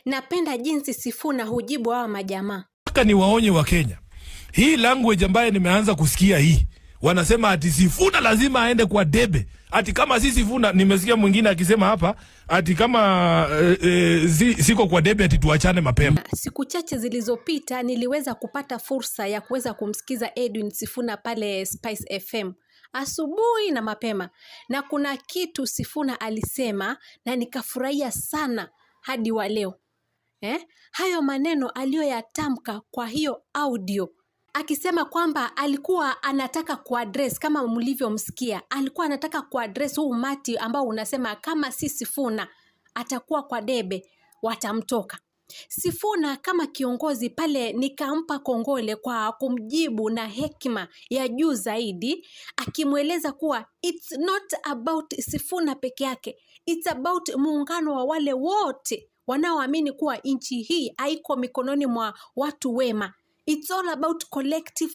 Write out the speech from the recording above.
Napenda jinsi Sifuna hujibu hawa majamaa. Nataka niwaonye wa Kenya. Hii language ambayo nimeanza kusikia hii. Wanasema ati Sifuna lazima aende kwa debe. Ati kama si Sifuna, nimesikia mwingine akisema hapa ati kama siko kwa debe ati tuachane mapema. Siku chache zilizopita niliweza kupata fursa ya kuweza kumsikiza Edwin Sifuna pale Spice FM asubuhi na mapema, na kuna kitu Sifuna alisema na nikafurahia sana hadi wa leo. Hayo maneno aliyoyatamka kwa hiyo audio, akisema kwamba alikuwa anataka kuaddress, kama mlivyomsikia, alikuwa anataka kuaddress huu umati ambao unasema kama si Sifuna atakuwa kwa debe watamtoka. Sifuna kama kiongozi pale nikampa kongole kwa kumjibu na hekima ya juu zaidi, akimweleza kuwa it's not about Sifuna peke yake, it's about muungano wa wale wote wanaoamini kuwa nchi hii haiko mikononi mwa watu wema. It's all about collective